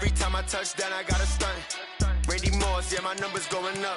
Every time I touch down, I got a stunt. Randy Moss, yeah, my numbers going up.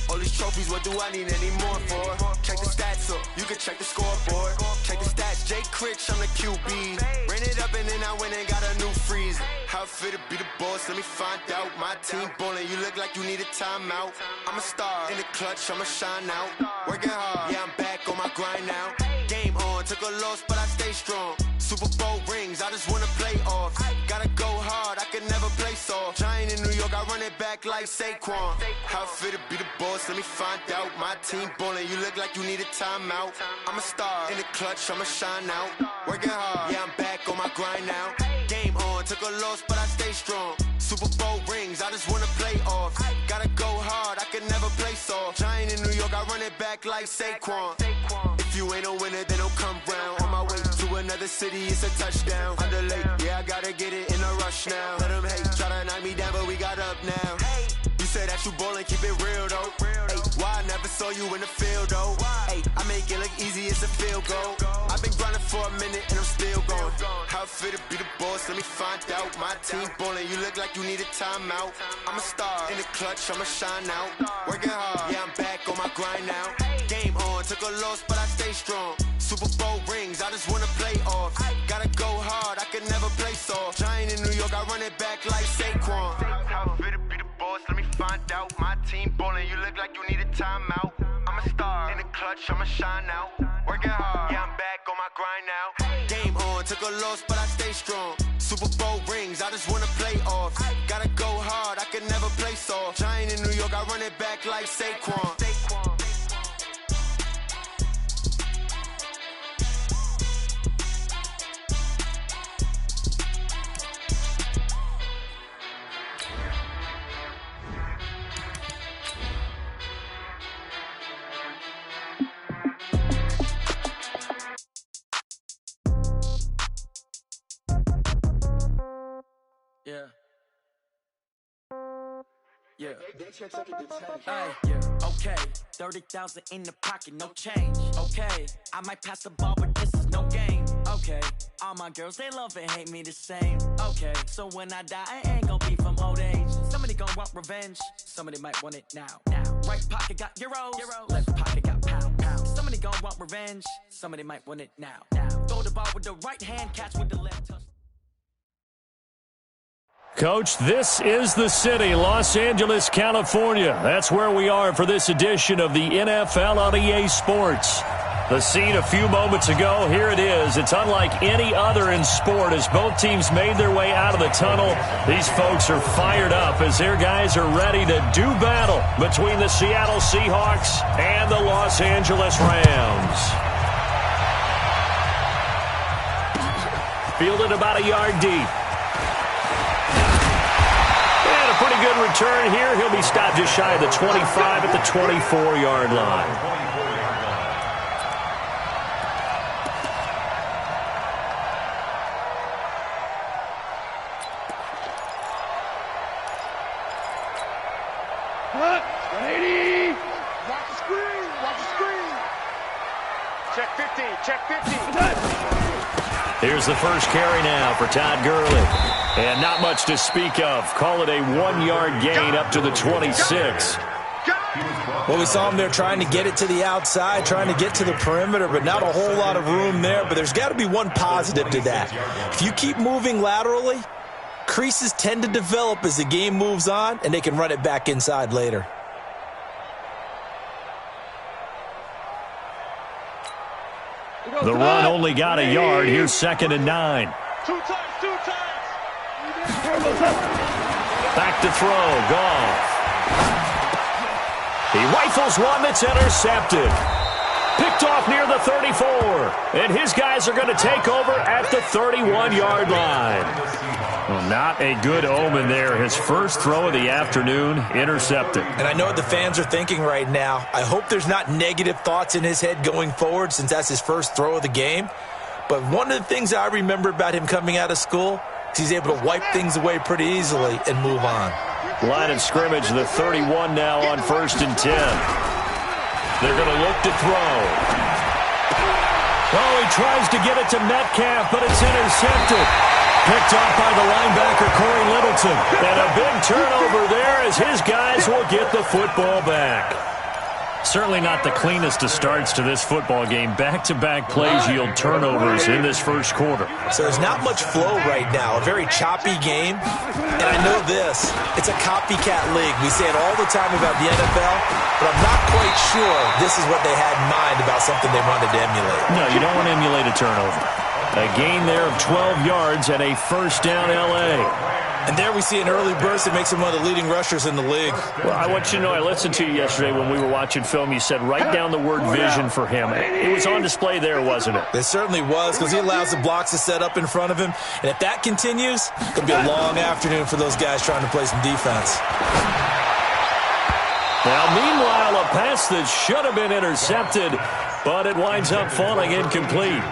All these trophies, what do I need any more for? Check the stats up, you can check the scoreboard. Check the stats, Jay Critch, I'm the QB. Ran it up and then I went and got a new freeze. How it feel to be the boss, let me find out. My team ballin', you look like you need a timeout. I'm a star, in the clutch, I'ma shine out. Working hard, yeah, I'm back on my grind now. Game on, took a loss, but I stay strong. Super Bowl rings, I just wanna play off. Gotta go hard, I can never play soft. Giant in New York, I run it back like Saquon. How it feel to be the boss, let me find out. My team ballin', you look like you need a timeout. I'm a star, in the clutch, I'ma shine out. Working hard, yeah, I'm back on my grind now. Game on, took a loss, but I stay strong. Super Bowl rings, I just wanna play off. Gotta go hard, I can never play soft. Giant in New York, I run it back like Saquon. If you ain't a winner, then don't come round. On my way to another city, it's a touchdown. Underlay, yeah, I gotta get it in a rush now. Let them hate, try to knock me down, but we got up now. You said that you ballin', keep it real though. Hey, why I never saw you in the field though? Hey, I make it look easy, it's a field goal. I've been grinding for a minute and I'm still going. How it feel to be the boss, let me find out. My team ballin', you look like you need a timeout. I'm a star, in the clutch, I'ma shine out. Working hard, yeah, I'm back on my grind now. Game on, took a loss, but I stay strong. Super Bowl rings, I just wanna play off. Gotta go hard, I can never play soft. Giant in New York, I run it back like Saquon. How it feel to be the boss, let me find out. My team ballin', you look like you need a timeout. I'm a star, in the clutch, I'ma shine out. Working hard, yeah, I'm back on my grind now. Game on, took a loss, but I stay strong. Super Bowl rings, I just wanna play off. Gotta go hard, I can never play soft. Giant in New York, I run it back like Saquon. Yeah. Hey, yeah. Okay. 30,000 in the pocket, no change. Okay. I might pass the ball, but this is no game. Okay. All my girls, they love and hate me the same. Okay. So when I die, I ain't gonna be from old age. Somebody gonna want revenge. Somebody might want it now. Right pocket got euros. Left pocket got pounds. Somebody gonna want revenge. Somebody might want it now. Throw the ball with the right hand, catch with the left touch. Coach, this is the city, Los Angeles, California. That's where we are for this edition of the NFL on EA Sports. The scene a few moments ago, here it is. It's unlike any other in sport as both teams made their way out of the tunnel. These folks are fired up as their guys are ready to do battle between the Seattle Seahawks and the Los Angeles Rams. Fielded about a yard deep. Pretty good return here. He'll be stopped just shy of the 25 at the 24-yard line. What? 180. Watch the screen. Watch the screen. Check 50. Check 50. Here's the first carry now for Todd Gurley. And not much to speak of. Call it a 1-yard gain up to the 26. Well, we saw him there trying to get it to the outside, trying to get to the perimeter, but not a whole lot of room there. But there's got to be one positive to that. If you keep moving laterally, creases tend to develop as the game moves on, and they can run it back inside later. The run only got a yard. Here's 2nd and 9. Two times. Back to throw. Goff. He rifles one that's intercepted. Picked off near the 34. And his guys are going to take over at the 31-yard line. Well, not a good omen there. His first throw of the afternoon, intercepted. And I know what the fans are thinking right now. I hope there's not negative thoughts in his head going forward since that's his first throw of the game. But one of the things I remember about him coming out of school is he's able to wipe things away pretty easily and move on. Line of scrimmage, the 31 now on 1st and 10. They're going to look to throw. Oh, he tries to get it to Metcalf, but it's intercepted. Picked up by the linebacker, Corey Littleton. And a big turnover there as his guys will get the football back. Certainly not the cleanest of starts to this football game. Back-to-back plays yield turnovers in this first quarter. So there's not much flow right now. A very choppy game. And I know this. It's a copycat league. We say it all the time about the NFL, but I'm not quite sure this is what they had in mind about something they wanted to emulate. No, you don't want to emulate a turnover. A gain there of 12 yards and a first down L.A. And there we see an early burst that makes him one of the leading rushers in the league. Well, I want you to know, I listened to you yesterday when we were watching film. You said write down the word vision for him. It was on display there, wasn't it? It certainly was, because he allows the blocks to set up in front of him. And if that continues, it's going to be a long afternoon for those guys trying to play some defense. Now, meanwhile, a pass that should have been intercepted, but it winds up falling incomplete.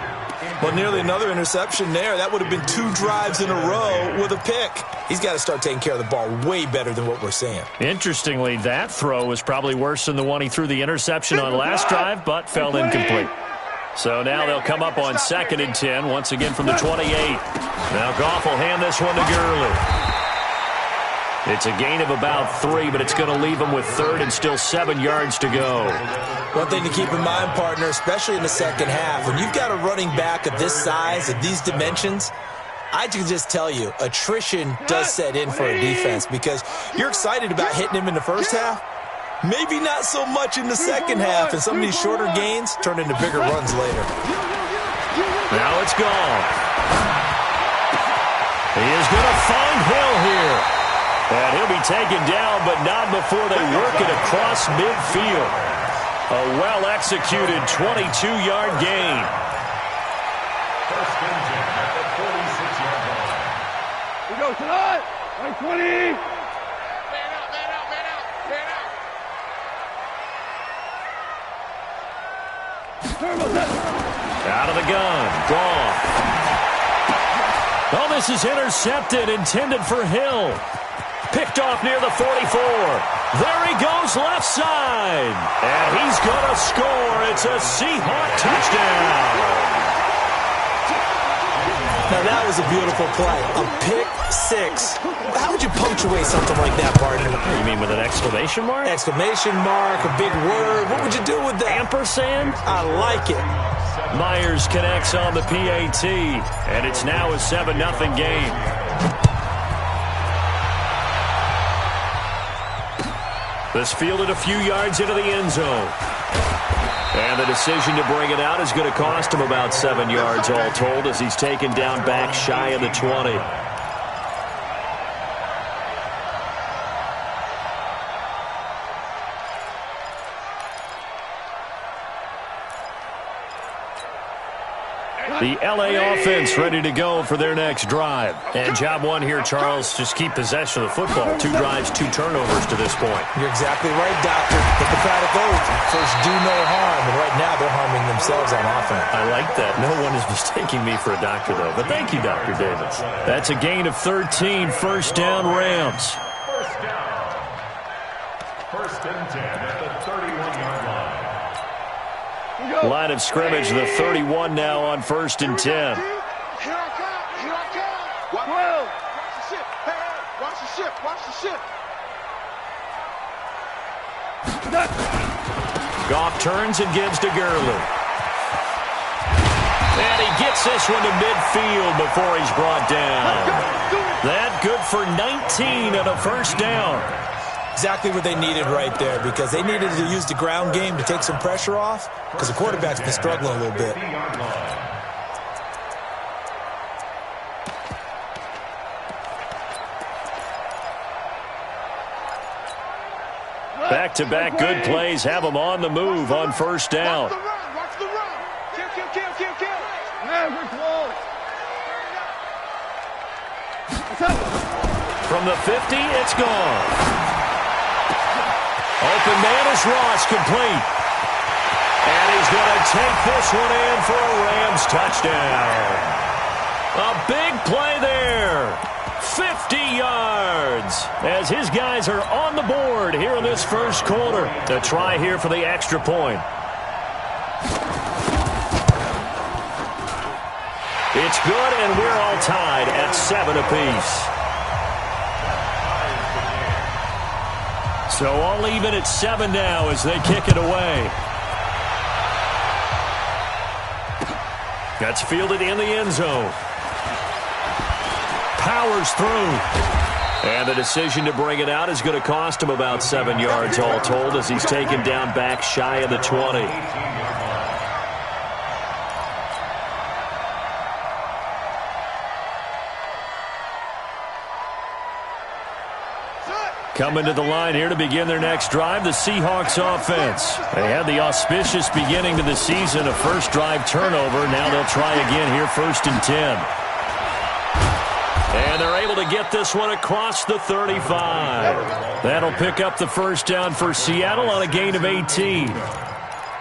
Well, nearly another interception there. That would have been 2 drives in a row with a pick. He's got to start taking care of the ball way better than what we're seeing. Interestingly, that throw was probably worse than the one he threw the interception on last drive, but fell incomplete. So now they'll come up on 2nd and 10, once again from the 28. Now Goff will hand this one to Gurley. It's a gain of about 3, but it's going to leave him with 3rd and still 7 yards to go. One thing to keep in mind, partner, especially in the second half, when you've got a running back of this size, of these dimensions, I can just tell you, attrition does set in for a defense because you're excited about hitting him in the first half. Maybe not so much in the second half, and some of these shorter gains turn into bigger runs later. Now it's gone. He is going to find Hill here. And he'll be taken down, but not before they work it across midfield. A well-executed 22-yard gain. First and 10 at the 46-yard line. We go tonight. 20. Man out, man out, man out, man out. Out of the gun. Gone. Oh, this is intercepted, intended for Hill. Picked off near the 44. There he goes, left side. And he's going to score. It's a Seahawk touchdown. Now, that was a beautiful play. A pick 6. How would you punctuate something like that, partner? You mean with an exclamation mark? Exclamation mark, a big word. What would you do with that? Ampersand? I like it. Myers connects on the PAT. And it's now a 7-0 game. This fielded a few yards into the end zone. And the decision to bring it out is going to cost him about 7 yards all told as he's taken down back shy of the 20. The L.A. offense ready to go for their next drive. And job one here, Charles, just keep possession of the football. 2 drives, 2 turnovers to this point. You're exactly right, Doctor. Hippocratic oath. First, do no harm. And right now, they're harming themselves on offense. I like that. No one is mistaking me for a doctor, though. But thank you, Dr. Davis. That's a gain of 13. First down, Rams. First down. First and 10 at the 31-yard line. Line of scrimmage, the 31 now on 1st and 10. Here I come. Here I come. Watch the ship. Hey, watch the ship. Watch the ship. Goff turns and gives to Gurley. And he gets this one to midfield before he's brought down. That good for 19 and a first down. Exactly what they needed right there because they needed to use the ground game to take some pressure off because the quarterback's been struggling a little bit. Back-to-back good plays have them on the move on first down. Watch the run. Kill. From the 50, it's gone. Open man is Ross, complete. And he's going to take this one in for a Rams touchdown. A big play there. 50 yards as his guys are on the board here in this first quarter. A try here for the extra point. It's good, and we're all tied at 7 apiece. So all even at 7 now as they kick it away. That's fielded in the end zone. Powers through. And the decision to bring it out is going to cost him about 7 yards all told as he's taken down back shy of the 20. Coming to the line here to begin their next drive, the Seahawks offense. They had the auspicious beginning to the season, a first drive turnover. Now they'll try again here, 1st and 10. And they're able to get this one across the 35. That'll pick up the first down for Seattle on a gain of 18.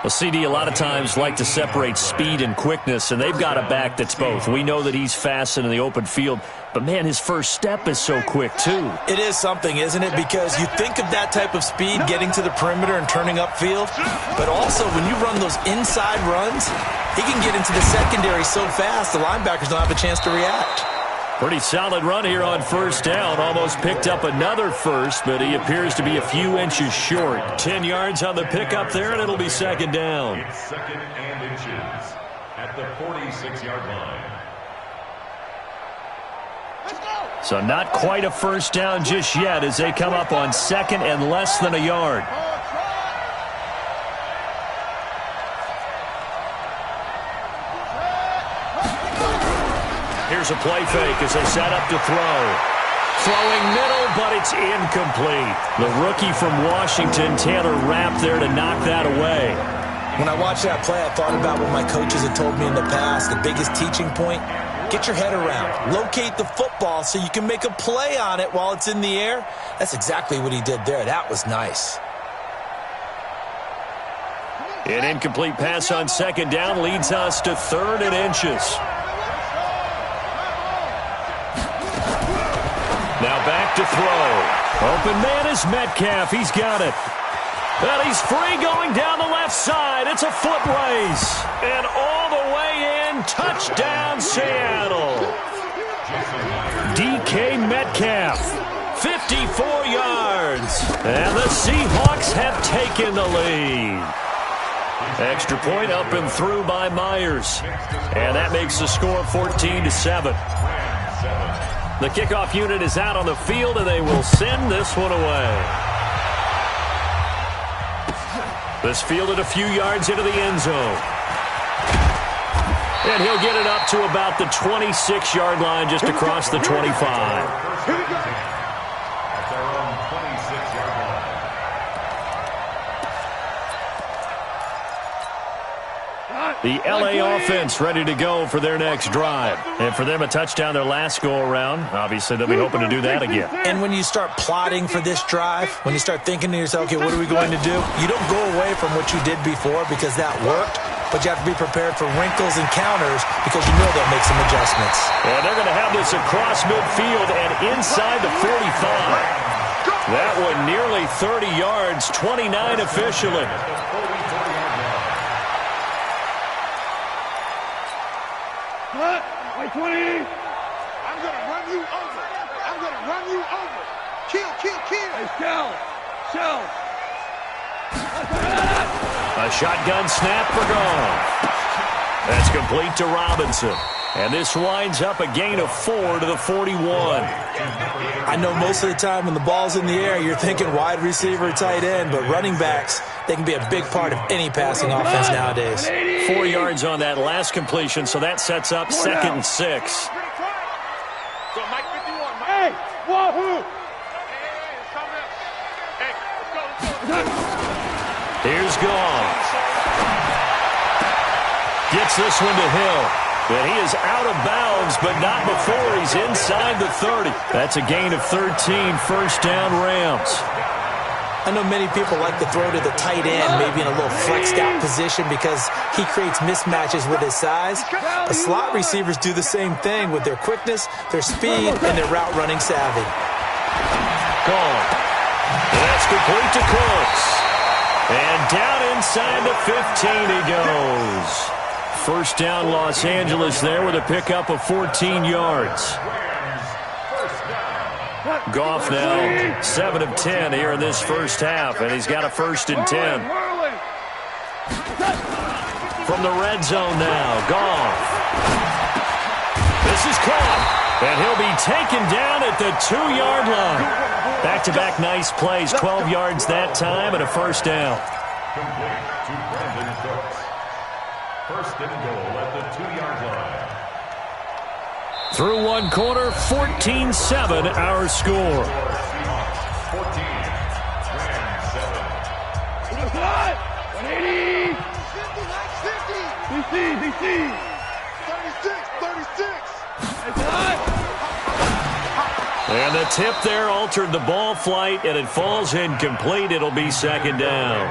Well, CD, a lot of times like to separate speed and quickness, and they've got a back that's both. We know that he's fast in the open field, but, man, his first step is so quick, too. It is something, isn't it? Because you think of that type of speed getting to the perimeter and turning upfield, but also when you run those inside runs, he can get into the secondary so fast the linebackers don't have a chance to react. Pretty solid run here on first down. Almost picked up another first, but he appears to be a few inches short. 10 yards on the pickup there, and it'll be 2nd down. It's 2nd and inches at the 46-yard line. So not quite a first down just yet as they come up on 2nd and less than a yard. Here's a play fake as they set up to throw. Throwing middle, but it's incomplete. The rookie from Washington, Taylor Rapp, there to knock that away. When I watched that play, I thought about what my coaches had told me in the past. The biggest teaching point, get your head around. Locate the football so you can make a play on it while it's in the air. That's exactly what he did there. That was nice. An incomplete pass on 2nd down leads us to 3rd and inches. Now back to throw. Open man is Metcalf. He's got it. And he's free going down the left side. It's a foot race. And all the way in. Touchdown, Seattle. DK Metcalf. 54 yards. And the Seahawks have taken the lead. Extra point up and through by Myers. And that makes the score 14-7. The kickoff unit is out on the field, and they will send this one away. This fielded a few yards into the end zone. And he'll get it up to about the 26-yard line just across the 25. The L.A. offense ready to go for their next drive. And for them, a touchdown their last go-around. Obviously, they'll be hoping to do that again. And when you start plotting for this drive, when you start thinking to yourself, okay, what are we going to do? You don't go away from what you did before because that worked, but you have to be prepared for wrinkles and counters because you know they'll make some adjustments. And they're going to have this across midfield and inside the 45. That one nearly 30 yards, 29 officially. Like 20. I'm going to run you over. I'm going to run you over. Kill. Hey, shell. A shotgun snap for Goff. That's complete to Robinson. And this winds up a gain of 4 to the 41. I know most of the time when the ball's in the air, you're thinking wide receiver, tight end, but running backs, they can be a big part of any passing offense nowadays. 4 yards on that last completion, so that sets up 2nd and 6. Hey, wahoo! Here's Goff. Gets this one to Hill. And he is out of bounds, but not before he's inside the 30. That's a gain of 13, first down Rams. I know many people like to throw to the tight end, maybe in a little flexed out position because he creates mismatches with his size. The slot receivers do the same thing with their quickness, their speed, and their route running savvy. Gone. That's complete to Cooks. And down inside the 15 he goes. First down, Los Angeles there with a pickup of 14 yards. Goff now 7 of 10 here in this first half, and he's got a 1st and 10. From the red zone now, Goff. This is caught, and he'll be taken down at the 2-yard line. Back-to-back nice plays, 12 yards that time, and a 1st down. Complete to Brandon Cooks. 1st and goal at the 2-yard line. Through one quarter, 14-7 our score. 14, Rams 7. 180. 50. DC. 36. And the tip there altered the ball flight, and it falls incomplete. It'll be 2nd down.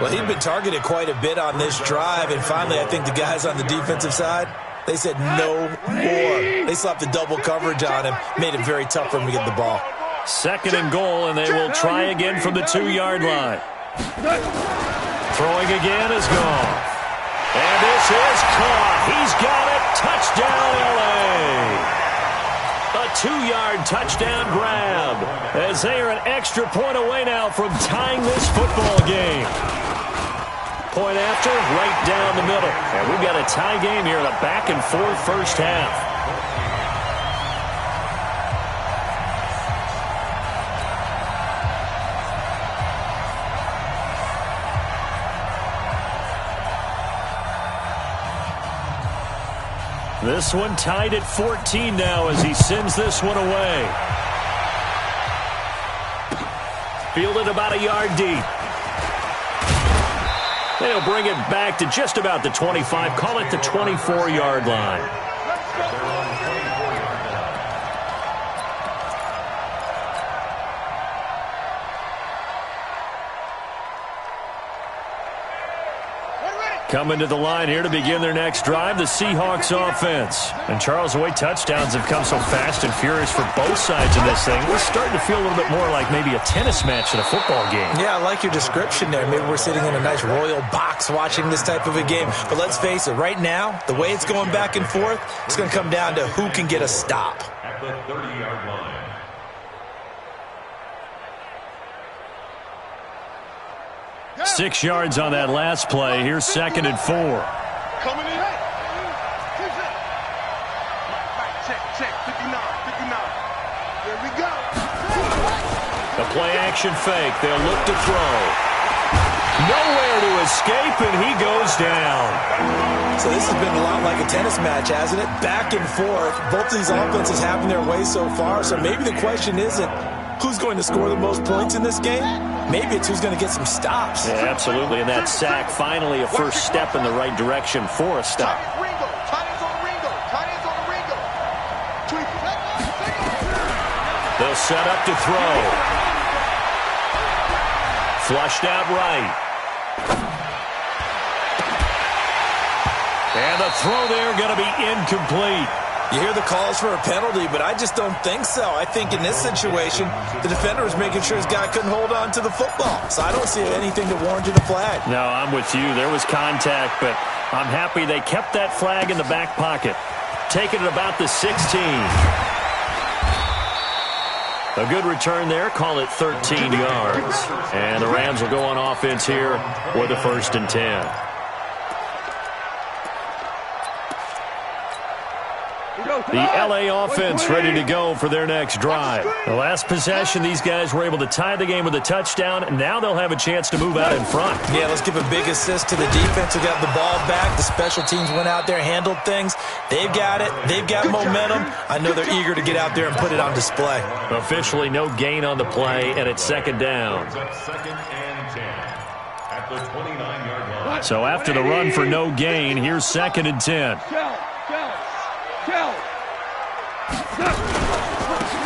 Well, he'd been targeted quite a bit on this drive, and finally I think the guys on the defensive side, they said no more. They slapped the double coverage on him, made it very tough for him to get the ball. 2nd and goal, and they will try again from the 2-yard line. Throwing again is Goff. And this is caught. He's got it. Touchdown, L.A. A 2-yard touchdown grab as they are an extra point away now from tying this football game. Point after, right down the middle. And we've got a tie game here in a back-and-forth first half. This one tied at 14 now as he sends this one away. Fielded about a yard deep. They'll bring it back to just about the 25. Call it the 24-yard line. Coming to the line here to begin their next drive, the Seahawks offense. And Charles, the way touchdowns have come so fast and furious for both sides in this thing, we're starting to feel a little bit more like maybe a tennis match in a football game. Yeah, I like your description there. Maybe we're sitting in a nice royal box watching this type of a game. But let's face it, right now, the way it's going back and forth, it's going to come down to who can get a stop. At the 30-yard line. 6 yards on that last play. Here's 2nd and 4. Coming in. Check. 59. Here we go. The play-action fake. They'll look to throw. Nowhere to escape, and he goes down. So this has been a lot like a tennis match, hasn't it? Back and forth. Both of these offenses having their way so far. So maybe the question isn't who's going to score the most points in this game. Maybe it's who's going to get some stops. Yeah, absolutely. And that sack, finally a first step in the right direction for a stop. They'll set up to throw. Flushed out right. And the throw there going to be incomplete. You hear the calls for a penalty, but I just don't think so. I think in this situation, the defender was making sure his guy couldn't hold on to the football. So I don't see anything to warrant a flag. No, I'm with you. There was contact, but I'm happy they kept that flag in the back pocket. Taking it about the 16. A good return there. Call it 13 yards. And the Rams will go on offense here with a 1st and 10. The L.A. offense ready to go for their next drive. The last possession, these guys were able to tie the game with a touchdown, and now they'll have a chance to move out in front. Yeah, let's give a big assist to the defense who got the ball back. The special teams went out there, handled things. They've got it. They've got momentum. I know they're eager to get out there and put it on display. Officially no gain on the play, and it's 2nd down. 2nd and 10 at the 29-yard line. So after the run for no gain, here's 2nd and 10.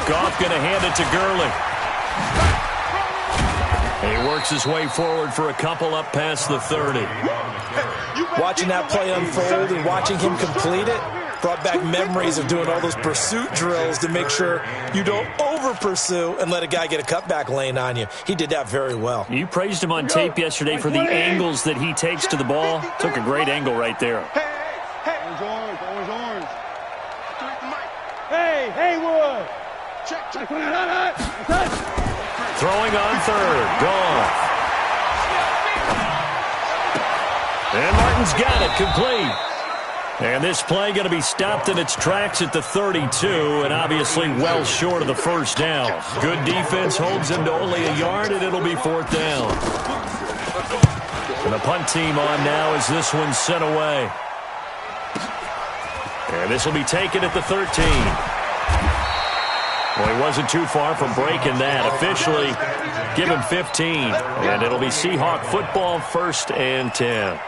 Goff going to hand it to Gurley. And he works his way forward for a couple up past the 30. Watching that play unfold and watching him complete it, Brought back memories of doing all those pursuit drills to make sure you don't over-pursue and let a guy get a cutback lane on you. He did that very well. You praised him on tape yesterday for the angles that he takes to the ball. Took a great angle right there. Orange. Hey, Haywood. Check. Throwing on third. Gone. And Martin's got it. Complete. And this play going to be stopped in its tracks at the 32, and obviously well short of the first down. Good defense holds him to only a yard, and it'll be fourth down. And the punt team on now as this one's sent away. And this will be taken at the 13. Well, he wasn't too far from breaking that. Officially, give him 15. And it'll be Seahawk football, 1st and 10.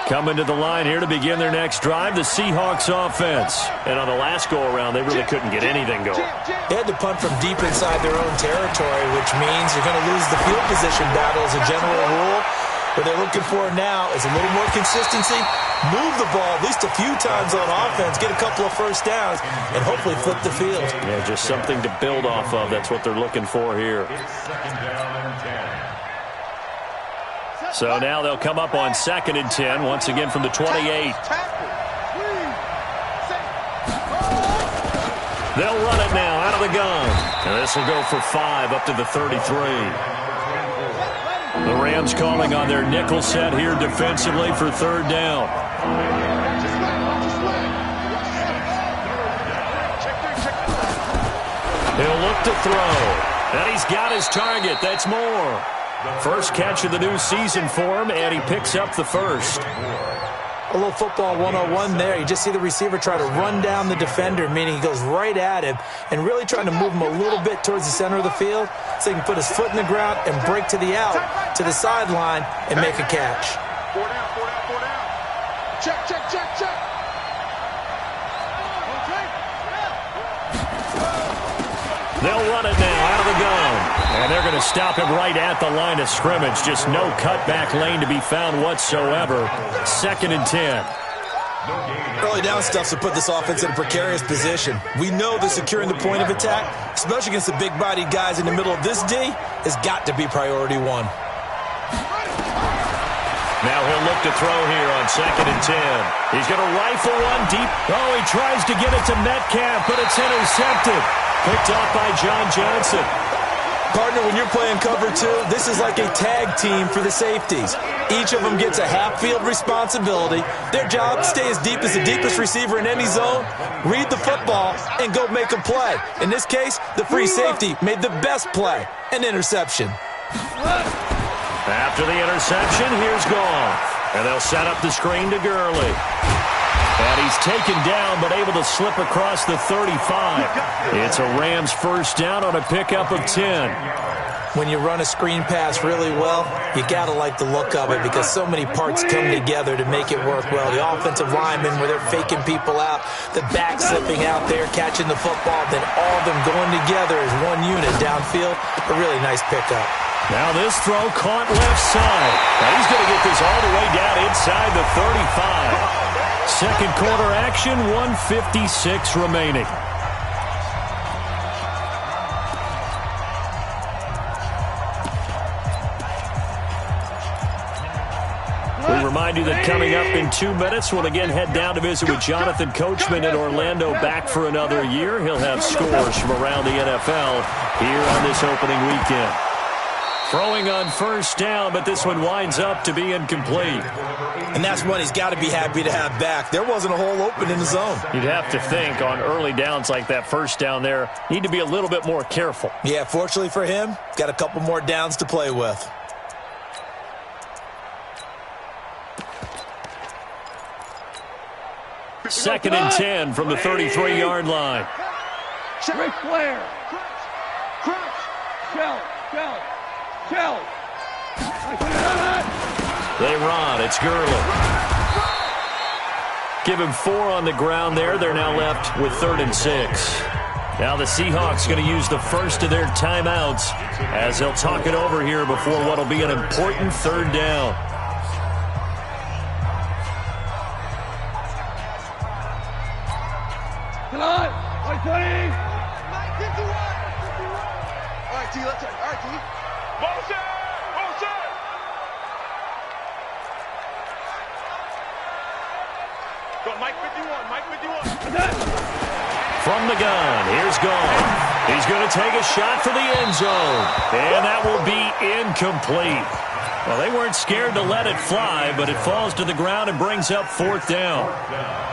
Coming to the line here to begin their next drive, the Seahawks offense. And on the last go-around, they really couldn't get anything going. They had to punt from deep inside their own territory, which means you're going to lose the field position battle as a general rule. What they're looking for now is a little more consistency, move the ball at least a few times on offense, get a couple of first downs, and hopefully flip the field. Yeah, just something to build off of. That's what they're looking for here. So now they'll come up on 2nd and 10, once again from the 28. They'll run it now out of the gun. And this will go for 5 up to the 33. The Rams calling on their nickel set here defensively for 3rd down. He'll look to throw. And he's got his target. That's Moore. First catch of the new season for him, and he picks up the first. A little football 101 there. You just see the receiver try to run down the defender, meaning he goes right at him and really trying to move him a little bit towards the center of the field so he can put his foot in the ground and break to the out, to the sideline, and make a catch. 4 down. Check. They'll run it now out of the gun. And they're going to stop him right at the line of scrimmage. Just no cutback lane to be found whatsoever. 2nd and 10. Early down stuff to put this offense in a precarious position. We know that securing the point of attack, especially against the big-bodied guys in the middle of this D, has got to be priority 1. Now he'll look to throw here on 2nd and 10. He's going to rifle one deep. Oh, he tries to get it to Metcalf, but it's intercepted. Picked off by John Johnson. Partner, when you're playing cover 2, this is like a tag team for the safeties. Each of them gets a half-field responsibility. Their job, stay as deep as the deepest receiver in any zone, read the football, and go make a play. In this case, the free safety made the best play, an interception. After the interception, here's Goff. And they'll set up the screen to Gurley. And he's taken down, but able to slip across the 35. It's a Rams first down on a pickup of 10. When you run a screen pass really well, you got to like the look of it because so many parts come together to make it work well. The offensive linemen, where they're faking people out, the back slipping out there, catching the football, then all of them going together as one unit downfield. A really nice pickup. Now this throw caught left side. Now he's going to get this all the way down inside the 35. Second quarter action, 1:56 remaining. We remind you that coming up in 2 minutes, we'll again head down to visit with Jonathan Coachman in Orlando, back for another year. He'll have scores from around the NFL here on this opening weekend. Throwing on first down, but this one winds up to be incomplete. And that's one he's got to be happy to have back. There wasn't a hole open in the zone. You'd have to think on early downs like that first down there, need to be a little bit more careful. Yeah, fortunately for him, got a couple more downs to play with. Second and 10 from the 33-yard line. Ric Flair. Shell. They run. It's Gurley. Give him 4 on the ground there. They're now left with 3rd and 6. Now the Seahawks going to use the first of their timeouts as they'll talk it over here before what will be an important 3rd down. Come on. Right, 20. Mike, 51. All right, T, let's take. All right, T. Motion. Motion. Go, Mike 51. Mike 51. From the gun, here's Gone. He's going to take a shot for the end zone. And that will be incomplete. Well, they weren't scared to let it fly, but it falls to the ground and brings up 4th down.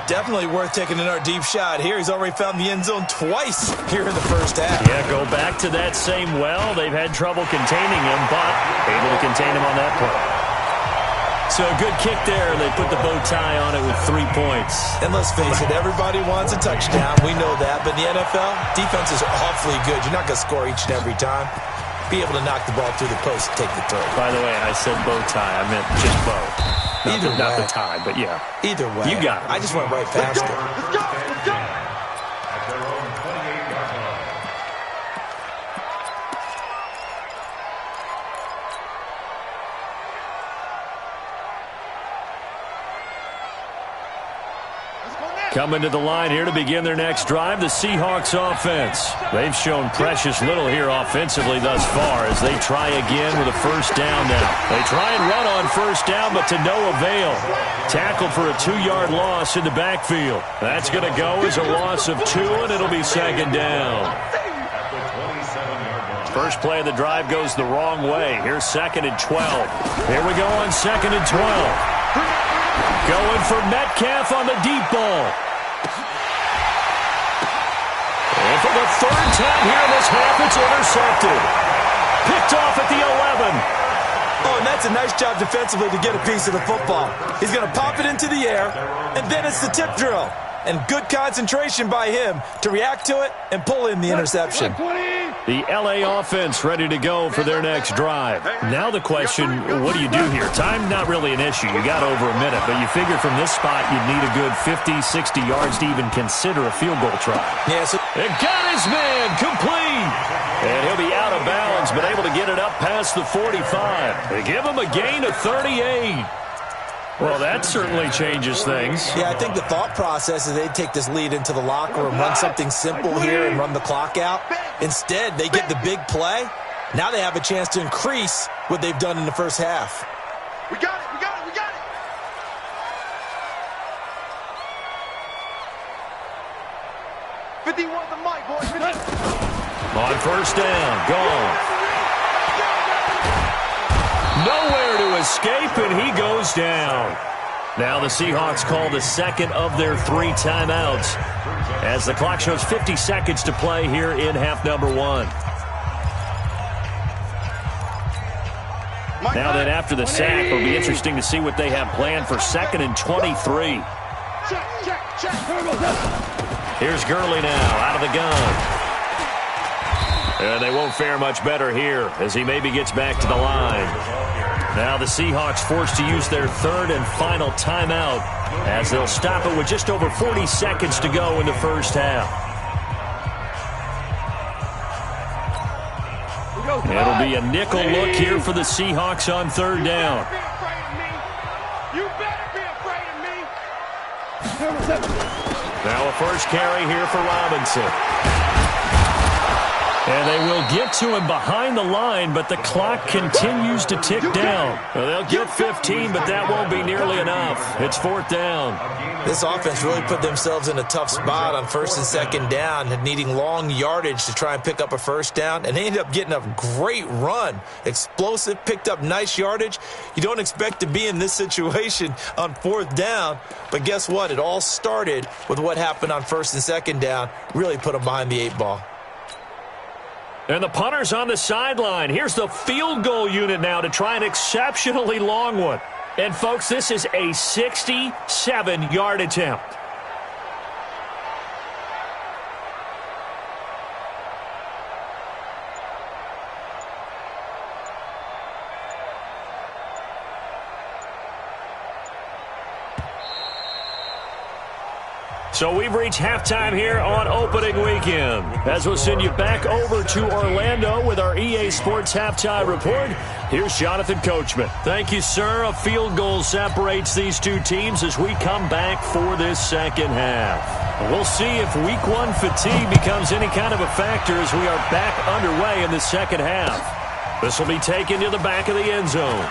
Definitely worth taking another deep shot here. He's already found the end zone twice here in the first half. Yeah, go back to that same well. They've had trouble containing him, but able to contain him on that play. So a good kick there. They put the bow tie on it with 3 points. And let's face it, everybody wants a touchdown. We know that. But in the NFL, defenses are awfully good. You're not going to score each and every time. Be able to knock the ball through the post and take the throw. By the way, I said bow tie. I meant just bow. Not the tie, but yeah. Either way. You got it. I just went right past it. Let's go. Let's go. At their own 28-yard line. Coming to the line here to begin their next drive, the Seahawks offense. They've shown precious little here offensively thus far as they try again with a first down now. They try and run on first down, but to no avail. Tackled for a 2-yard loss in the backfield. That's going to go as a loss of 2, and it'll be 2nd down. At the 27-yard line. First play of the drive goes the wrong way. Here's 2nd and 12. Here we go on 2nd and 12. Going for Metcalf on the deep ball. And for the 3rd time here in this half, it's intercepted. Picked off at the 11. Oh, and that's a nice job defensively to get a piece of the football. He's going to pop it into the air, and then it's the tip drill. And good concentration by him to react to it and pull in the interception. The L.A. offense ready to go for their next drive. Now the question, what do you do here? Time not really an issue. You got over a minute, but you figure from this spot you'd need a good 50, 60 yards to even consider a field goal try. Yeah, so And got his man complete. And he'll be out of bounds, but able to get it up past the 45. They give him a gain of 38. Well, that certainly changes things. yeah, I think the thought process is they'd take this lead into the locker room, run something simple here and run the clock out. Instead, they get the big play. Now they have a chance to increase what they've done in the first half. We got it. We got it. We got it. 51 the mic, boys. On first down, Gone. Nowhere to escape, and he goes down. Now the Seahawks call the 2nd of their 3 timeouts as the clock shows 50 seconds to play here in half number 1. Now then, after the sack, it'll be interesting to see what they have planned for 2nd and 23. Here's Gurley now out of the gun. And they won't fare much better here as he maybe gets back to the line. Now the Seahawks forced to use their 3rd and final timeout as they'll stop it with just over 40 seconds to go in the first half. It'll be a nickel look here for the Seahawks on 3rd down. You better be afraid of me. Now a first carry here for Robinson. And they will get to him behind the line, but the clock continues to tick down. Well, they'll get 15, but that won't be nearly enough. It's 4th down. This offense really put themselves in a tough spot on 1st and 2nd down, needing long yardage to try and pick up a first down, and they ended up getting a great run. Explosive, picked up nice yardage. You don't expect to be in this situation on 4th down, but guess what? It all started with what happened on 1st and 2nd down. Really put them behind the 8 ball. And the punter's on the sideline. Here's the field goal unit now to try an exceptionally long one. And, folks, this is a 67-yard attempt. So we've reached halftime here on opening weekend. As we'll send you back over to Orlando with our EA Sports Halftime Report, here's Jonathan Coachman. Thank you, sir. A field goal separates these two teams as we come back for this second half. We'll see if week one fatigue becomes any kind of a factor as we are back underway in the second half. This will be taken to the back of the end zone.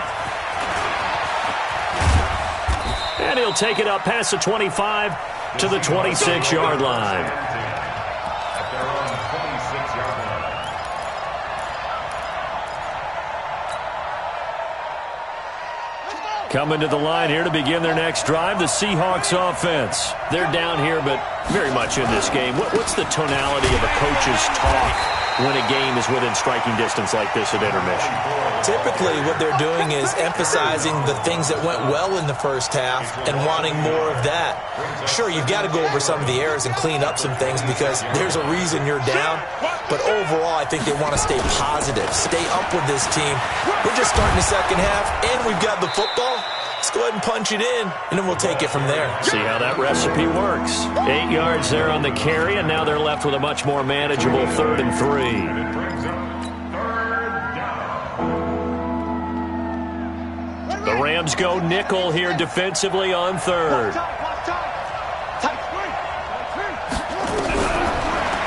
And he'll take it up past the 25 to the 26-yard line. Coming to the line here to begin their next drive, the Seahawks offense. They're down here, but very much in this game. What's the tonality of a coach's talk when a game is within striking distance like this at intermission? Typically, what they're doing is emphasizing the things that went well in the first half and wanting more of that. Sure, you've got to go over some of the errors and clean up some things because there's a reason you're down. But overall, I think they want to stay positive, stay up with this team. We're just starting the second half, and we've got the football. Let's go ahead and punch it in, and then we'll take it from there. See how that recipe works. 8 yards there on the carry, and now they're left with a much more manageable 3rd and 3. The Rams go nickel here defensively on 3rd.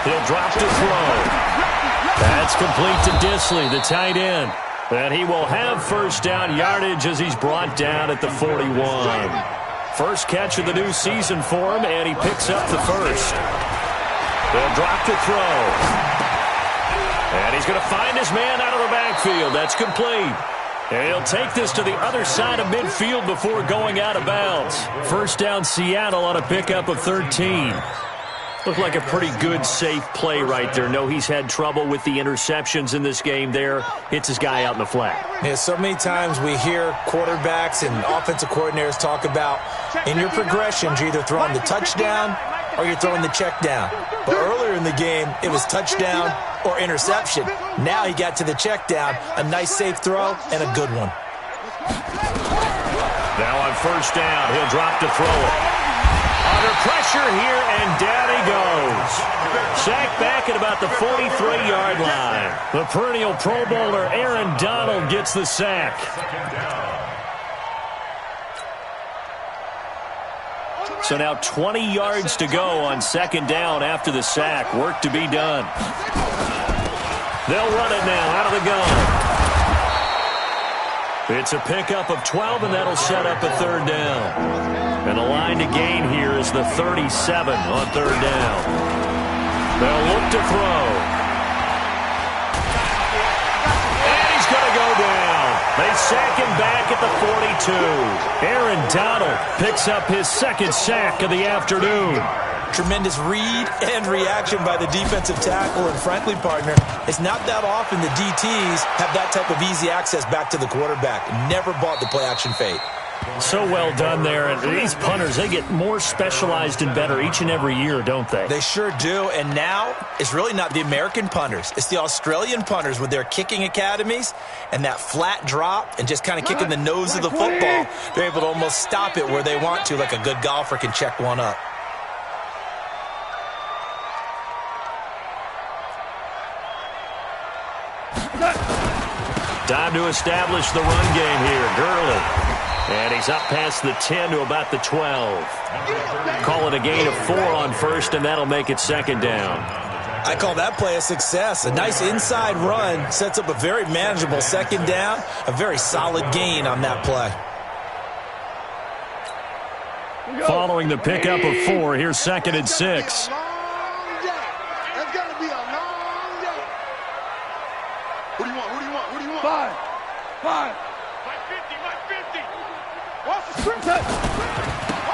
He'll drop to throw. That's complete to Disley, the tight end. And he will have first down yardage as he's brought down at the 41. First catch of the new season for him, and he picks up the first. They'll drop to throw. And he's going to find his man out of the backfield. That's complete. And he'll take this to the other side of midfield before going out of bounds. First down Seattle on a pickup of 13. Looked like a pretty good, safe play right there. No, he's had trouble with the interceptions in this game there. Hits his guy out in the flat. Yeah, so many times we hear quarterbacks and offensive coordinators talk about in your progressions, you're either throwing the touchdown or you're throwing the check down. But earlier in the game, it was touchdown or interception. Now he got to the check down, a nice safe throw and a good one. Now on first down, he'll drop to throw it. Under pressure here, and down he goes. Sacked back at about the 43-yard line. The perennial Pro Bowler Aaron Donald gets the sack. So now 20 yards to go on second down after the sack. Work to be done. They'll run it now out of the gun. It's a pickup of 12, and that'll set up a third down. And the line to gain here is the 37 on third down. They'll look to throw. And he's going to go down. They sack him back at the 42. Aaron Donald picks up his second sack of the afternoon. Tremendous read and reaction by the defensive tackle. And frankly, partner, it's not that often the DTs have that type of easy access back to the quarterback. Never bought the play-action fade. So well done there. And these punters, they get more specialized and better each and every year, don't they? They sure do. And now it's really not the American punters. It's the Australian punters with their kicking academies and that flat drop and just kind of kicking the nose of the football. They're able to almost stop it where they want to, like a good golfer can check one up. Time to establish the run game here. Gurley. And he's up past the 10 to about the 12. Call it a gain of 4 on first, and that'll make it second down. I call that play a success. A nice inside run sets up a very manageable second down. A very solid gain on that play. Following the pickup of 4, here's second and 6.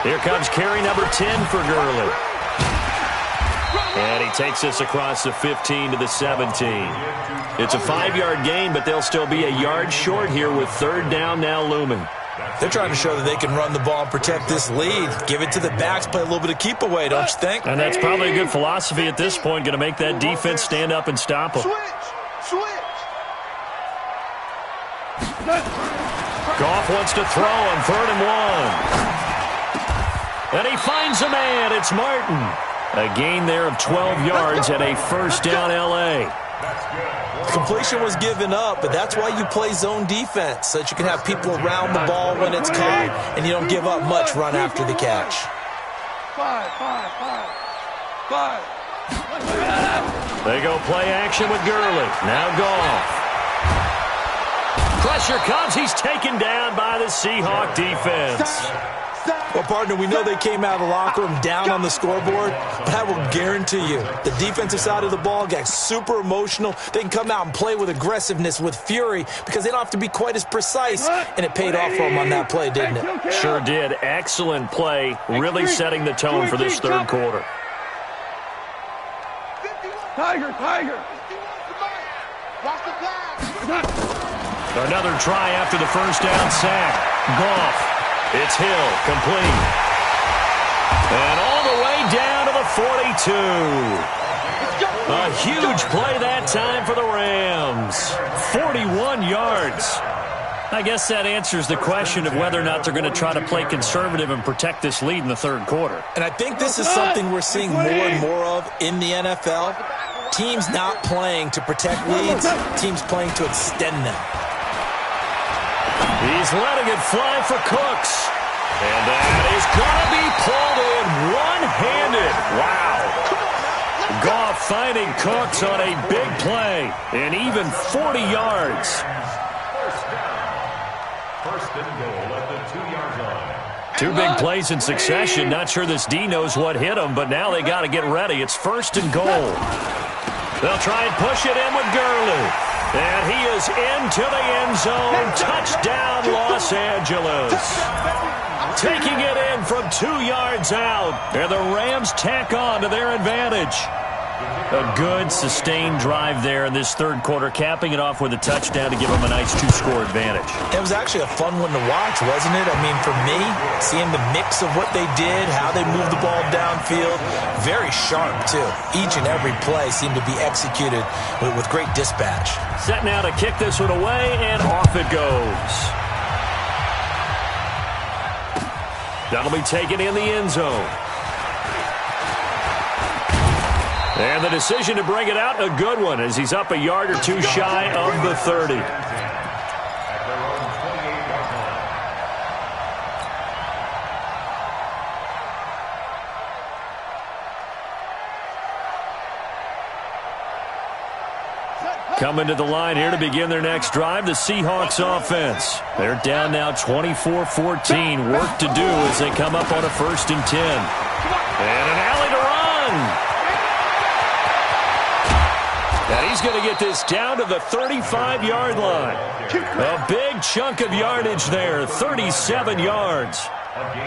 Here comes carry number 10 for Gurley. And he takes this across the 15 to the 17. It's a 5-yard gain, but they'll still be a yard short here with third down now looming. They're trying to show that they can run the ball and protect this lead. Give it to the backs, play a little bit of keep away, don't you think? And that's probably a good philosophy at this point, going to make that defense stand up and stop them. Goff wants to throw on 3rd and 1. And he finds a man. It's Martin. A gain there of 12 yards and a first down L.A. Completion was given up, but that's why you play zone defense, so that you can have people around the ball when it's caught, and you don't give up much run after the catch. 5. They go play action with Gurley. Now Goff. Pressure comes. He's taken down by the Seahawk defense. Well, partner, we know they came out of the locker room down on the scoreboard, but I will guarantee you the defensive side of the ball got super emotional. They can come out and play with aggressiveness, with fury, because they don't have to be quite as precise, and it paid off for them on that play, didn't it? Sure did. Excellent play, really setting the tone for this third quarter. Tiger. Another try after the first down sack. Goff. It's Hill, complete. And all the way down to the 42. A huge play that time for the Rams. 41 yards. I guess that answers the question of whether or not they're going to try to play conservative and protect this lead in the third quarter. And I think this is something we're seeing more and more of in the NFL. Teams not playing to protect leads, teams playing to extend them. He's letting it fly for Cooks. And that is going to be pulled in one-handed. Wow. Goff finding Cooks on a big play. And even 40 yards. First and goal at the 2-yard line. Two big plays in succession. Not sure this D knows what hit him, but now they got to get ready. It's first and goal. They'll try and push it in with Gurley. And he is into the end zone. Touchdown, Los Angeles. Taking it in from 2 yards out. And the Rams tack on to their advantage. A good, sustained drive there in this third quarter, capping it off with a touchdown to give them a nice 2-score advantage. It was actually a fun one to watch, wasn't it? I mean, for me, seeing the mix of what they did, how they moved the ball downfield, very sharp, too. Each and every play seemed to be executed with great dispatch. Set now to kick this one away, and off it goes. That'll be taken in the end zone. And the decision to bring it out, a good one, as he's up a yard or two shy of the 30. Coming to the line here to begin their next drive, the Seahawks offense. They're down now 24-14. Work to do as they come up on a 1st and 10. And an alley to run. And he's going to get this down to the 35-yard line. A big chunk of yardage there, 37 yards.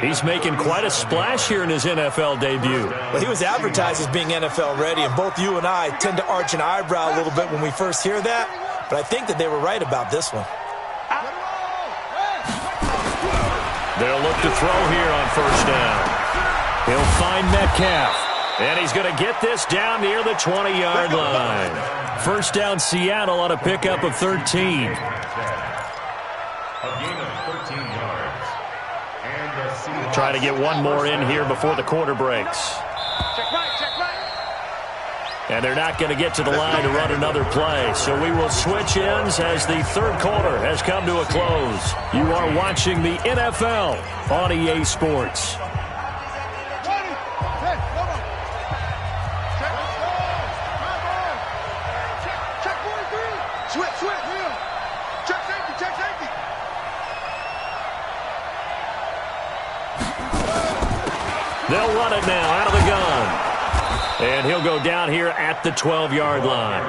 He's making quite a splash here in his NFL debut. Well, he was advertised as being NFL ready, and both you and I tend to arch an eyebrow a little bit when we first hear that, but I think that they were right about this one. They'll look to throw here on first down. He'll find Metcalf. And he's going to get this down near the 20-yard line. First down, Seattle on a pickup of 13. A gain of 13 yards. And the Seahawks Try to get one more in here before the quarter breaks. And they're not going to get to the line to run another play. So we will switch ends as the third quarter has come to a close. You are watching the NFL on EA Sports. They'll run it now out of the gun. And he'll go down here at the 12-yard line.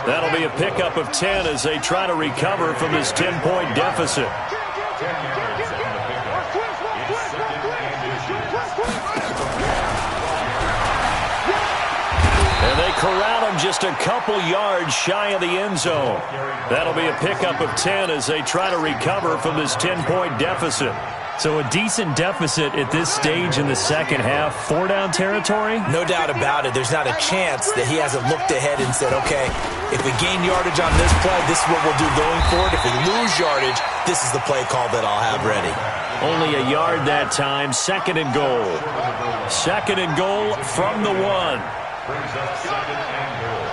That'll be a pickup of 10 as they try to recover from this 10-point deficit. 10 yards on the pickup. It's second and inches. And they corral him just a couple yards shy of the end zone. That'll be a pickup of 10 as they try to recover from this 10-point deficit. So a decent deficit at this stage in the second half. 4-down territory? No doubt about it. There's not a chance that he hasn't looked ahead and said, okay, if we gain yardage on this play, this is what we'll do going forward. If we lose yardage, this is the play call that I'll have ready. Only a yard that time. Second and goal. Second and goal from the 1. Brings up second and goal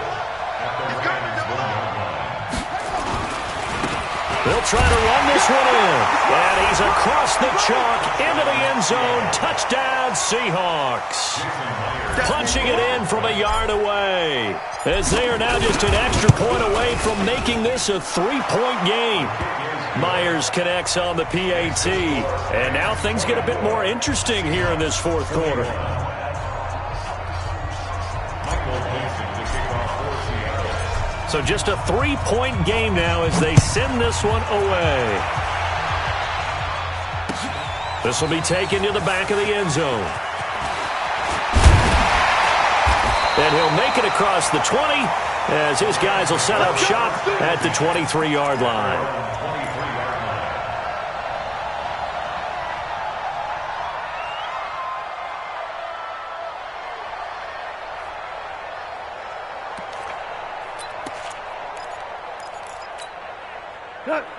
at the Rams' 1-yard line. They'll try to run this one in. And he's across the chalk into the end zone. Touchdown, Seahawks. punching it in from a yard away. As they are now just an extra point away from making this a 3-point game. Myers connects on the PAT. And now things get a bit more interesting here in this fourth quarter. So just a 3-point game now as they send this one away. This will be taken to the back of the end zone. And he'll make it across the 20 as his guys will set up shop at the 23-yard line.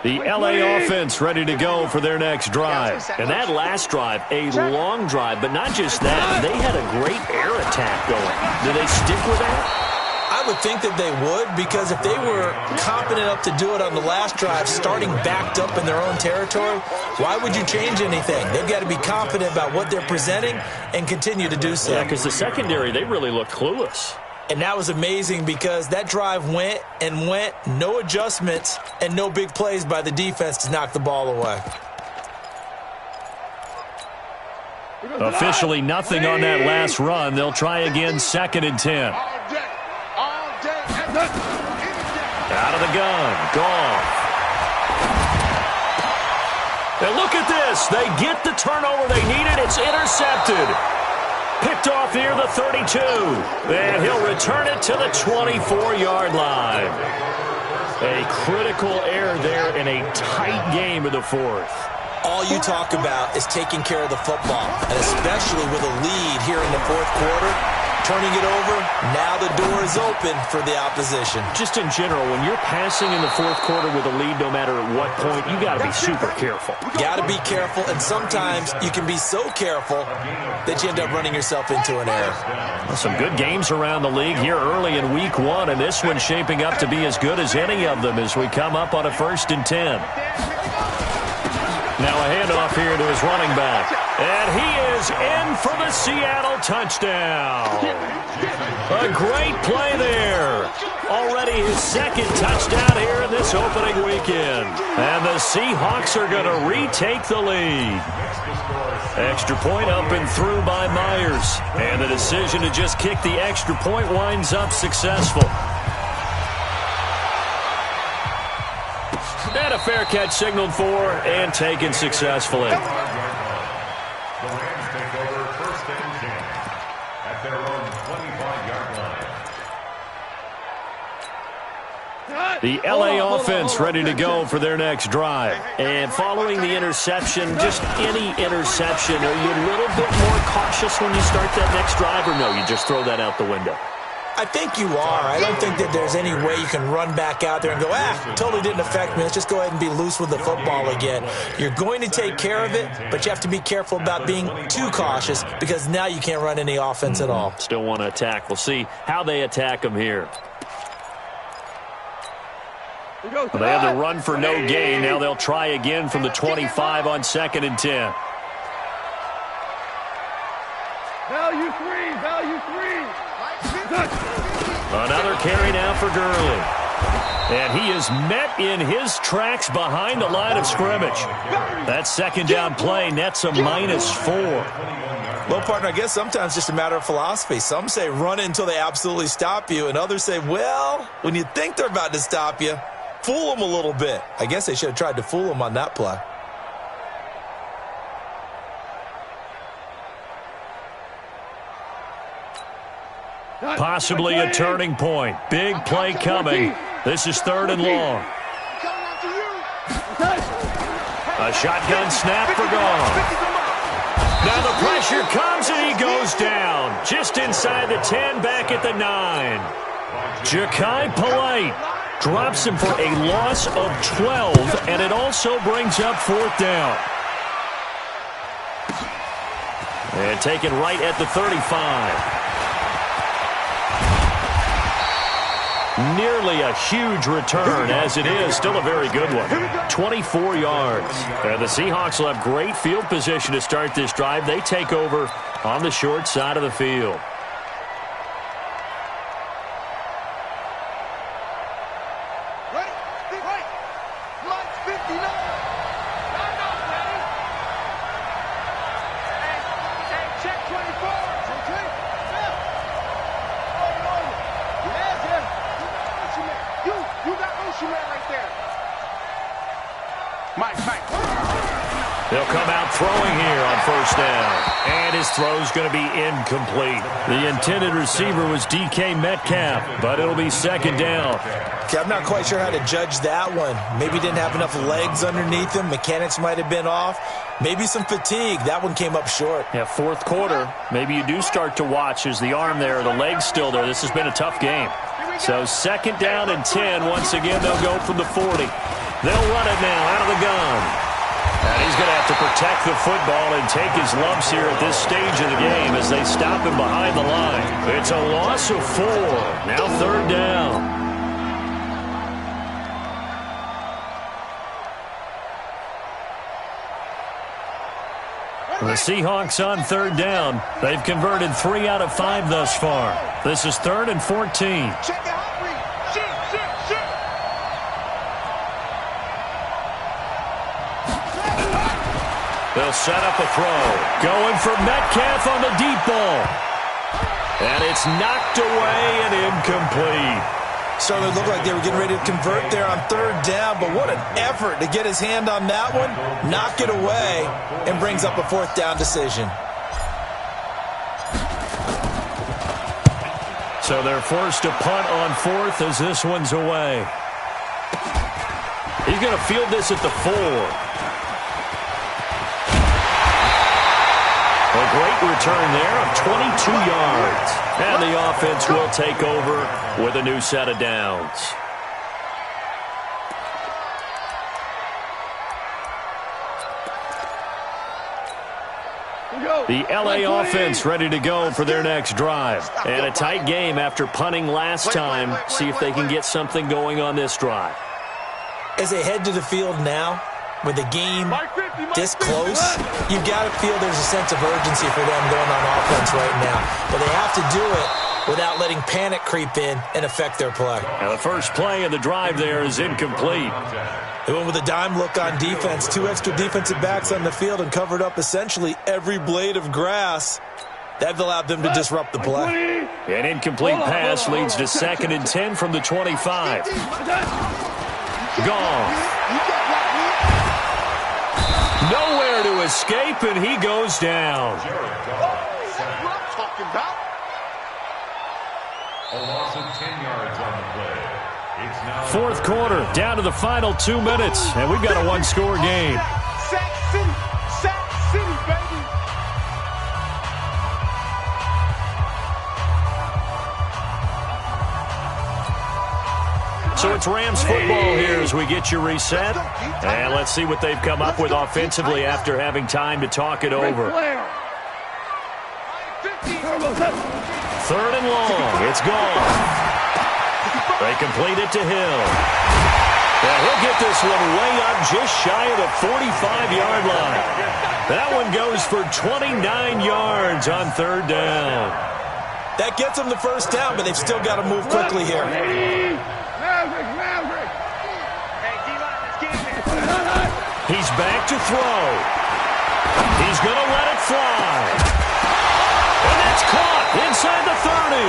The LA offense ready to go for their next drive. And that last drive, a long drive, but not just that. They had a great air attack going. Do they stick with that? I would think that they would, because if they were competent enough to do it on the last drive, starting backed up in their own territory, why would you change anything? They've got to be confident about what they're presenting and continue to do so. Yeah, because the secondary, they really looked clueless. And that was amazing because that drive went and went, no adjustments, and no big plays by the defense to knock the ball away. Officially nothing on that last run. They'll try again, 2nd and 10. Out of the gun, Goff. And look at this. They get the turnover they needed. It's intercepted. Picked off near the 32. And he'll return it to the 24-yard line. A critical error there in a tight game in the fourth. All you talk about is taking care of the football, and especially with a lead here in the fourth quarter, turning it over, now the door is open for the opposition. Just in general, when you're passing in the fourth quarter with a lead, no matter at what point, you got to be super careful. Got to be careful, and sometimes you can be so careful that you end up running yourself into an error. Well, some good games around the league here early in week 1, and this one's shaping up to be as good as any of them as we come up on a 1st and 10. Now a handoff here to his running back. And he is in for the Seattle touchdown. A great play there. Already his 2nd touchdown here in this opening weekend. And the Seahawks are going to retake the lead. Extra point up and through by Myers. And the decision to just kick the extra point winds up successful. And a fair catch signaled for and taken successfully. The Rams take over 1st and 10 at their own 25-yard line. The LA offense ready to go for their next drive. And following the interception, just any interception, are you a little bit more cautious when you start that next drive, or no, you just throw that out the window? I think you are. I don't think that there's any way you can run back out there and go, totally didn't affect me. Let's just go ahead and be loose with the football again. You're going to take care of it, but you have to be careful about being too cautious because now you can't run any offense at all. Still want to attack. We'll see how they attack them here. Well, they had the run for no gain. Now they'll try again from the 25 on 2nd and 10. Value three. Another carry now for Gurley. And he is met in his tracks behind the line of scrimmage. That 2nd down play nets a -4. Well, partner, I guess sometimes it's just a matter of philosophy. Some say run until they absolutely stop you, and others say, well, when you think they're about to stop you, fool them a little bit. I guess they should have tried to fool them on that play. Possibly a turning point. Big play coming. This is 3rd and long. A shotgun snap for Goff. Now the pressure comes and he goes down. Just inside the 10, back at the 9. Ja'Kai Polite drops him for a loss of 12, and it also brings up 4th down. And taken right at the 35. Nearly a huge return, as it is still a very good one. 24 yards. And the Seahawks will have great field position to start this drive. They take over on the short side of the field. They'll come out throwing here on first down. And his throw's going to be incomplete. The intended receiver was DK Metcalf, but it'll be second down. Okay, I'm not quite sure how to judge that one. Maybe didn't have enough legs underneath him. Mechanics might have been off. Maybe some fatigue. That one came up short. Yeah, fourth quarter. Maybe you do start to watch as the arm there, the leg's still there. This has been a tough game. So second down and 10. Once again, they'll go from the 40. They'll run it now out of the gun. And he's going to have to protect the football and take his lumps here at this stage of the game as they stop him behind the line. It's a loss of 4. Now third down. The Seahawks on third down. They've converted 3 out of 5 thus far. This is 3rd and 14. Check it out, Reed. Shoot. They'll set up a throw. Going for Metcalf on the deep ball. And it's knocked away and incomplete. Started to look like they were getting ready to convert there on third down, but what an effort to get his hand on that one, knock it away, and brings up a fourth down decision. So they're forced to punt on fourth as this one's away. He's going to field this at the 4. A great return there of 22 yards. And the offense will take over with a new set of downs. The LA offense ready to go for their next drive. And a tight game after punting last time. See if they can get something going on this drive. As they head to the field now, with the game this close, you've got to feel there's a sense of urgency for them going on offense right now. But they have to do it without letting panic creep in and affect their play. Now the first play of the drive there is incomplete. They went with a dime look on defense, 2 extra defensive backs on the field and covered up essentially every blade of grass. That allowed them to disrupt the play. An incomplete pass leads to 2nd and 10 from the 25. Gone. Nowhere to escape, and he goes down. That's what I'm talking about. A loss of 10 yards on the play. It's now Fourth quarter, down to the final 2 minutes, and we've got a one-score game. Sack City, baby. So it's Rams football here as we get you reset. And let's see what they've come up with offensively after having time to talk it over. 3rd and long. It's gone. They complete it to Hill. Now he'll get this one way up just shy of the 45-yard line. That one goes for 29 yards on 3rd down. That gets them the first down, but they've still got to move quickly here. He's back to throw. He's going to let it fly. And that's caught inside the 30.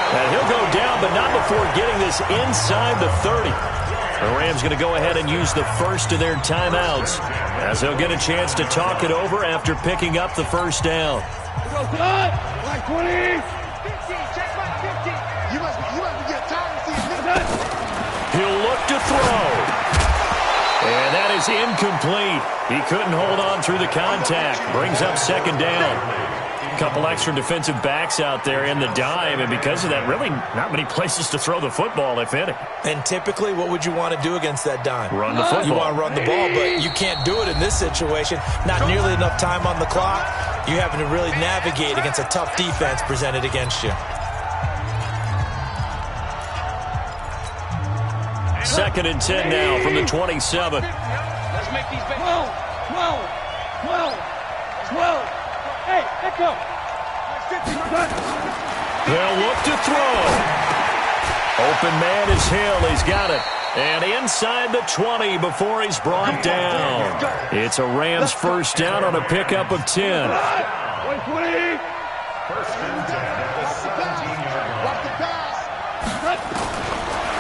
And he'll go down, but not before getting this inside the 30. The Rams going to go ahead and use the first of their timeouts as they'll get a chance to talk it over after picking up the first down. He'll look to throw. And that is incomplete. He couldn't hold on through the contact. Brings up 2nd down. A couple extra defensive backs out there in the dime, and because of that, really not many places to throw the football, if any. And typically, what would you want to do against that dime? Run the football. You want to run the ball, but you can't do it in this situation. Not nearly enough time on the clock. You having to really navigate against a tough defense presented against you. 2nd and 10 now from the 27. Let's make these big. 12. Hey, echo. They'll look to throw. Open man is Hill. He's got it. And inside the 20 before he's brought down. It's a Rams first down on a pickup of 10. first and 10 at the 17-yard line. Watch the pass.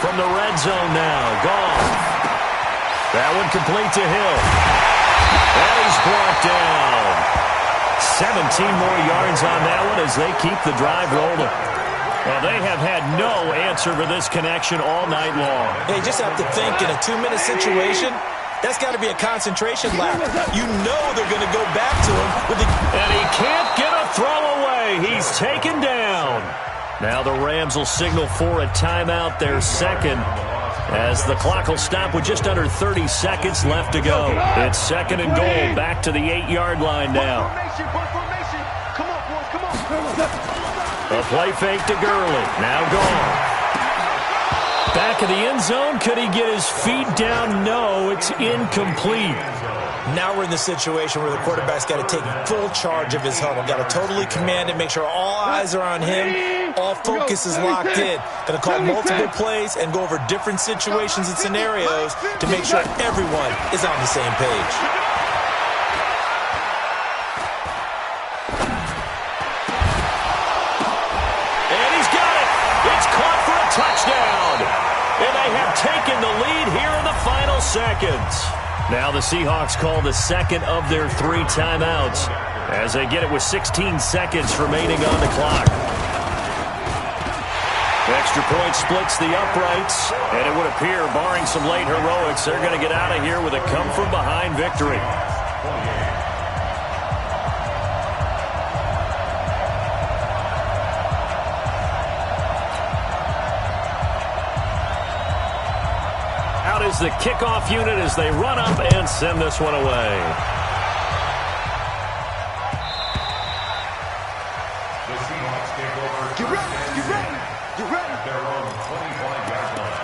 From the red zone now. Gone. That one complete to Hill. And he's brought down. 17 more yards on that one as they keep the drive rolling. Well, they have had no answer for this connection all night long. They just have to think in a 2-minute situation, that's got to be a concentration lap. You know they're going to go back to him. And he can't get a throw away. He's taken down. Now the Rams will signal for a timeout, their second, as the clock will stop with just under 30 seconds left to go. It's 2nd and goal, back to the 8-yard line now. Come on, boys, come on. A play fake to Gurley, now gone. Back of the end zone, could he get his feet down? No, it's incomplete. Now we're in the situation where the quarterback's got to take full charge of his huddle. Got to totally command it, make sure all eyes are on him. All focus is locked in. Going to call multiple plays and go over different situations and scenarios to make sure everyone is on the same page. And he's got it. It's caught for a touchdown. And they have taken the lead here in the final seconds. Now the Seahawks call the second of their 3 timeouts as they get it with 16 seconds remaining on the clock. Extra point splits the uprights, and it would appear, barring some late heroics, they're going to get out of here with a come-from-behind victory. Out is the kickoff unit as they run up and send this one away. The Seahawks take over. Get ready, get ready, get ready. Their own 25-yard line.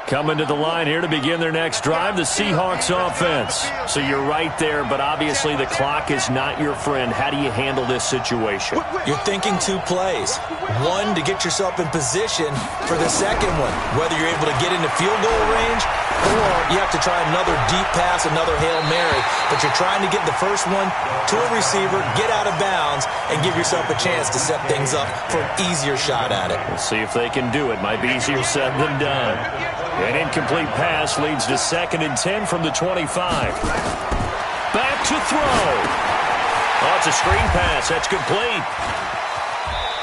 Coming to the line here to begin their next drive, the Seahawks offense. So you're right there, but obviously the clock is not your friend. How do you handle this situation? You're thinking 2 plays. One, to get yourself in position for the second one, whether you're able to get into field goal range or you have to try another deep pass, another Hail Mary. But you're trying to get the first one to a receiver, get out of bounds, and give yourself a chance to set things up for an easier shot at it. We'll see if they can do it. Might be easier said than done. An incomplete pass leads to 2nd and 10 from the 25. Back to throw. Oh, it's a screen pass. That's complete.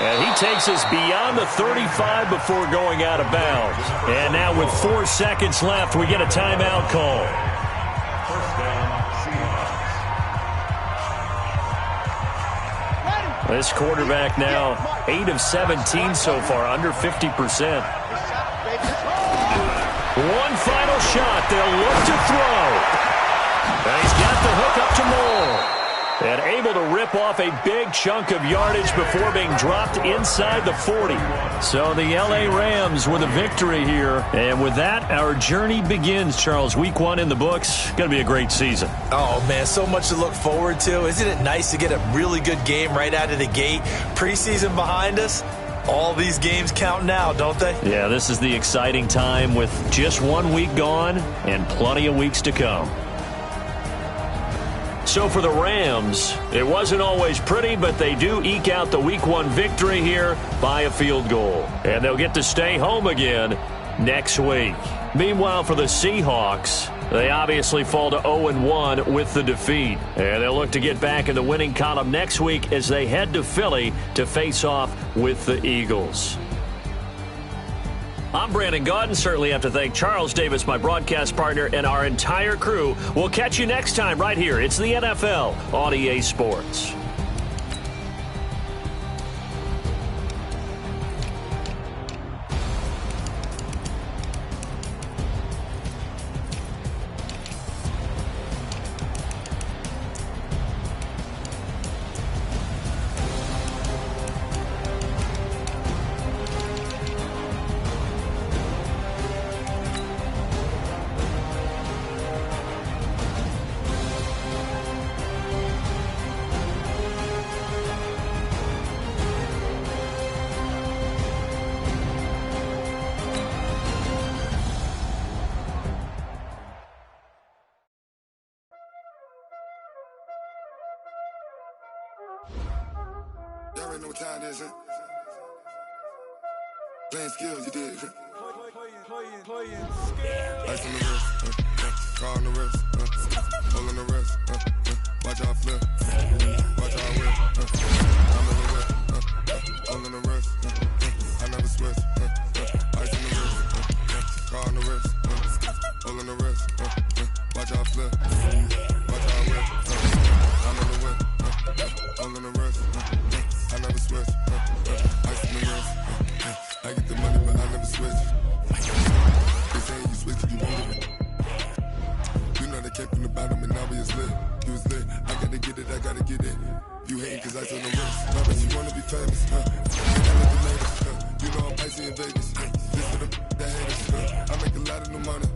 And he takes us beyond the 35 before going out of bounds. And now with 4 seconds left, we get a timeout call. First down, Seahawks. This quarterback now 8 of 17 so far, under 50%. One final shot. They'll look to throw. And he's got the hook up to Moore. And able to rip off a big chunk of yardage before being dropped inside the 40. So the L.A. Rams with a victory here. And with that, our journey begins, Charles. Week 1 in the books. Going to be a great season. Oh, man, so much to look forward to. Isn't it nice to get a really good game right out of the gate? Preseason behind us. All these games count now, don't they? Yeah, this is the exciting time with just 1 week gone and plenty of weeks to come. So for the Rams, it wasn't always pretty, but they do eke out the Week 1 victory here by a field goal. And they'll get to stay home again next week. Meanwhile, for the Seahawks, they obviously fall to 0-1 with the defeat. And they'll look to get back in the winning column next week as they head to Philly to face off with the Eagles. I'm Brandon Gaudin. Certainly have to thank Charles Davis, my broadcast partner, and our entire crew. We'll catch you next time right here. It's the NFL on EA Sports. Y'all already know what time it is, huh? Playing skills, you did. Playing skills. Ice on the wrist, car on the wrist, hole in the wrist, watch how I flip, watch how I whip, I'm in the whip, hole in the wrist, I never switch, ice on the wrist, car on the wrist, hole in the wrist, watch how I flip, watch how I whip, I'm in the whip, hole in the wrist, I never switch, ice on the wrist, I get the money but I never switch. They say you switch, you won't it. You know they came from the bottom and now we is lit. You was lit, I gotta get it, I gotta get it. You hating cause I told the wrist. Now but you wanna be famous, You know I'm icy in Vegas, This for the haters, I make a lot of new money,